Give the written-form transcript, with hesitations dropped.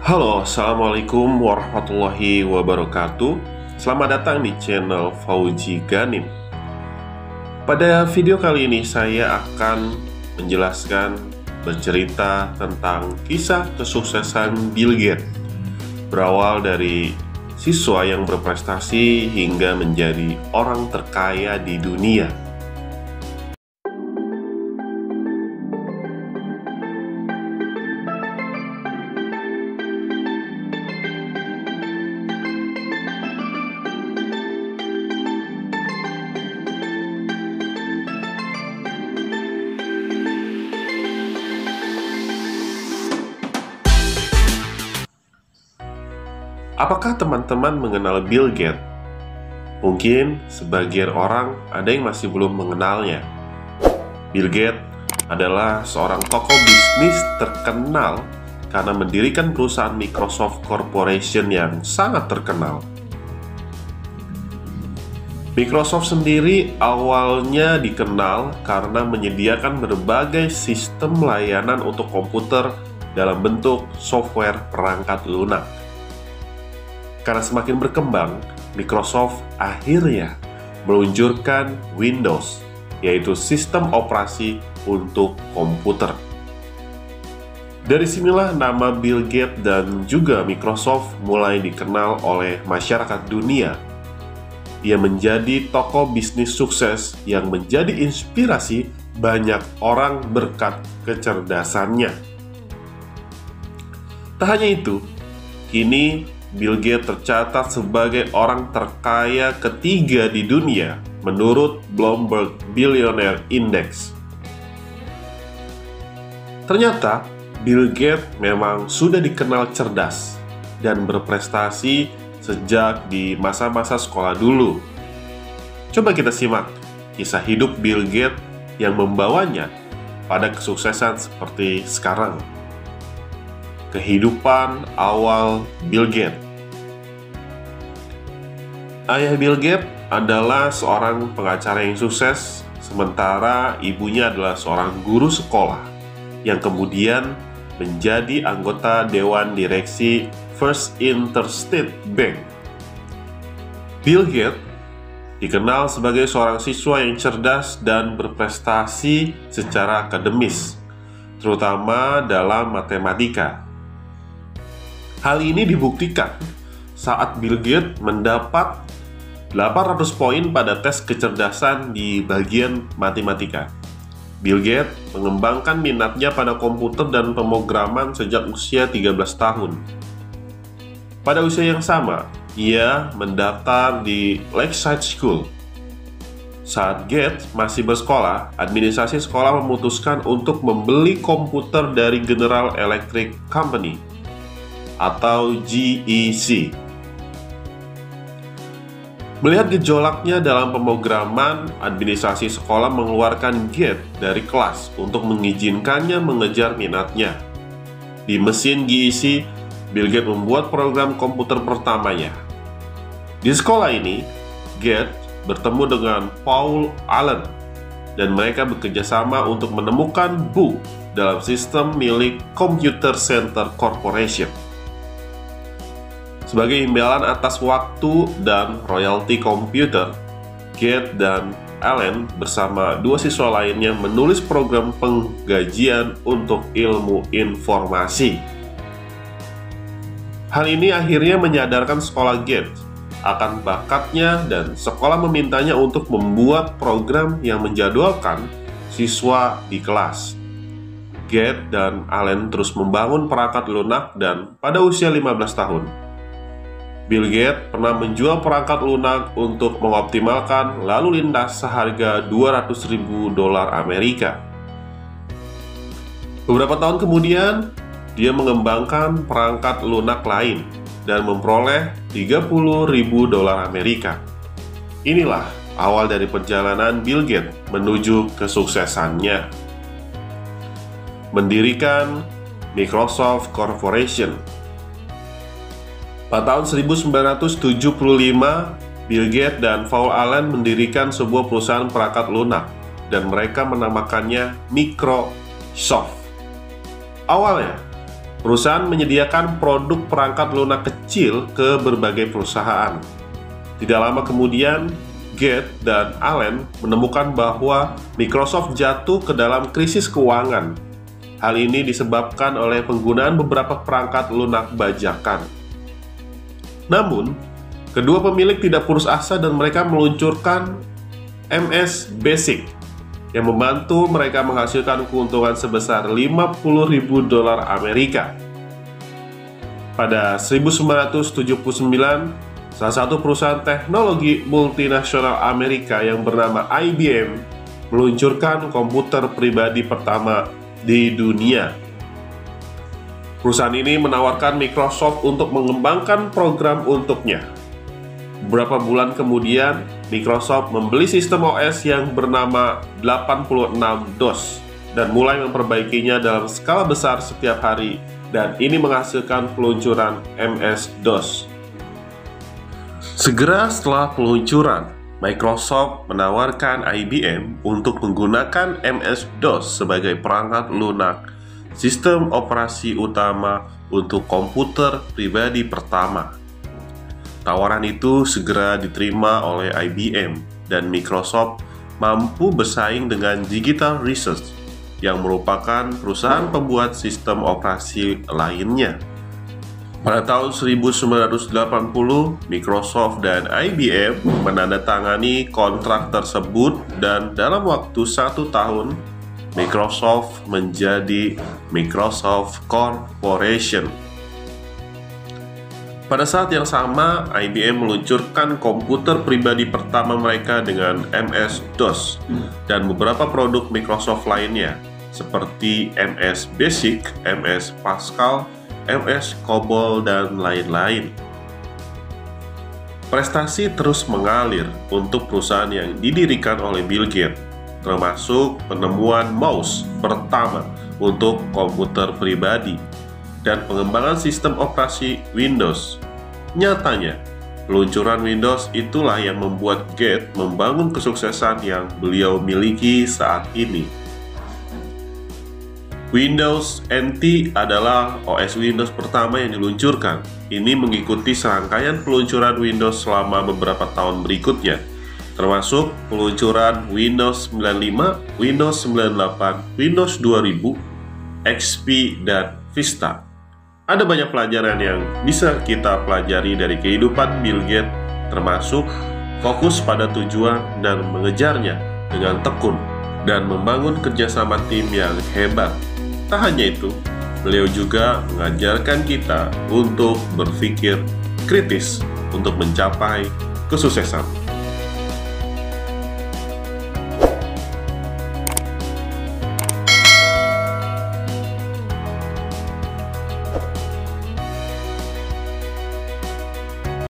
Halo, Assalamualaikum warahmatullahi wabarakatuh. Selamat datang di channel Fauzi Ganim. Pada video kali ini saya akan menjelaskan, bercerita tentang kisah kesuksesan Bill Gates. Berawal dari siswa yang berprestasi hingga menjadi orang terkaya di dunia. Apakah teman-teman mengenal Bill Gates? Mungkin sebagian orang ada yang masih belum mengenalnya. Bill Gates adalah seorang tokoh bisnis terkenal karena mendirikan perusahaan Microsoft Corporation yang sangat terkenal. Microsoft sendiri awalnya dikenal karena menyediakan berbagai sistem layanan untuk komputer dalam bentuk software perangkat lunak. Karena semakin berkembang, Microsoft akhirnya meluncurkan Windows, yaitu sistem operasi untuk komputer. Dari sinilah nama Bill Gates dan juga Microsoft mulai dikenal oleh masyarakat dunia. Ia menjadi tokoh bisnis sukses yang menjadi inspirasi banyak orang berkat kecerdasannya. Tak hanya itu, kini Bill Gates tercatat sebagai orang terkaya ketiga di dunia menurut Bloomberg Billionaire Index. Ternyata, Bill Gates memang sudah dikenal cerdas dan berprestasi sejak di masa-masa sekolah dulu. Coba kita simak kisah hidup Bill Gates yang membawanya pada kesuksesan seperti sekarang. Kehidupan awal Bill Gates. Ayah Bill Gates adalah seorang pengacara yang sukses, sementara ibunya adalah seorang guru sekolah yang kemudian menjadi anggota Dewan Direksi First Interstate Bank. Bill Gates dikenal sebagai seorang siswa yang cerdas dan berprestasi secara akademis, terutama dalam matematika. Hal ini dibuktikan saat Bill Gates mendapat 800 poin pada tes kecerdasan di bagian matematika. Bill Gates mengembangkan minatnya pada komputer dan pemrograman sejak usia 13 tahun. Pada usia yang sama, ia mendaftar di Lakeside School. Saat Gates masih bersekolah, administrasi sekolah memutuskan untuk membeli komputer dari General Electric Company atau GEC. Melihat gejolaknya dalam pemrograman, administrasi sekolah mengeluarkan Gates dari kelas untuk mengizinkannya mengejar minatnya. Di mesin GEC, Bill Gates membuat program komputer pertamanya. Di sekolah ini, Gates bertemu dengan Paul Allen dan mereka bekerjasama untuk menemukan bug dalam sistem milik Computer Center Corporation. Sebagai imbalan atas waktu dan royalti komputer, Gates dan Allen bersama dua siswa lainnya menulis program penggajian untuk ilmu informasi. Hal ini akhirnya menyadarkan sekolah Gates akan bakatnya dan sekolah memintanya untuk membuat program yang menjadwalkan siswa di kelas. Gates dan Allen terus membangun perangkat lunak dan pada usia 15 tahun, Bill Gates pernah menjual perangkat lunak untuk mengoptimalkan lalu lintas seharga $200.000 Amerika. Beberapa tahun kemudian, dia mengembangkan perangkat lunak lain dan memperoleh $30.000 Amerika. Inilah awal dari perjalanan Bill Gates menuju kesuksesannya. Mendirikan Microsoft Corporation. Pada tahun 1975, Bill Gates dan Paul Allen mendirikan sebuah perusahaan perangkat lunak dan mereka menamakannya Microsoft. Awalnya, Perusahaan menyediakan produk perangkat lunak kecil ke berbagai perusahaan. Tidak lama kemudian, Gates dan Allen menemukan bahwa Microsoft jatuh ke dalam krisis keuangan. Hal ini disebabkan oleh penggunaan beberapa perangkat lunak bajakan. Namun, kedua pemilik tidak putus asa dan mereka meluncurkan MS Basic yang membantu mereka menghasilkan keuntungan sebesar $50.000 Amerika. Pada 1979, salah satu perusahaan teknologi multinasional Amerika yang bernama IBM meluncurkan komputer pribadi pertama di dunia. Perusahaan ini menawarkan Microsoft untuk mengembangkan program untuknya. Beberapa bulan kemudian, Microsoft membeli sistem OS yang bernama 86-DOS dan mulai memperbaikinya dalam skala besar setiap hari, dan ini menghasilkan peluncuran MS-DOS. Segera setelah peluncuran, Microsoft menawarkan IBM untuk menggunakan MS-DOS sebagai perangkat lunak sistem operasi utama untuk komputer pribadi pertama. Tawaran itu segera diterima oleh IBM dan Microsoft mampu bersaing dengan Digital Research yang merupakan perusahaan pembuat sistem operasi lainnya. Pada tahun 1980, Microsoft dan IBM menandatangani kontrak tersebut dan dalam waktu 1 tahun, Microsoft menjadi Microsoft Corporation. Pada saat yang sama, IBM meluncurkan komputer pribadi pertama mereka dengan MS-DOS dan beberapa produk Microsoft lainnya seperti MS Basic, MS Pascal, MS COBOL, dan lain-lain. Prestasi terus mengalir untuk perusahaan yang didirikan oleh Bill Gates, termasuk penemuan mouse pertama untuk komputer pribadi dan pengembangan sistem operasi Windows. Nyatanya, peluncuran Windows itulah yang membuat Gates membangun kesuksesan yang beliau miliki saat ini. Windows NT adalah OS Windows pertama yang diluncurkan. Ini mengikuti serangkaian peluncuran Windows selama beberapa tahun berikutnya, termasuk peluncuran Windows 95, Windows 98, Windows 2000, XP, dan Vista. Ada banyak pelajaran yang bisa kita pelajari dari kehidupan Bill Gates, termasuk fokus pada tujuan dan mengejarnya dengan tekun, dan membangun kerjasama tim yang hebat. Tak hanya itu, beliau juga mengajarkan kita untuk berpikir kritis untuk mencapai kesuksesan.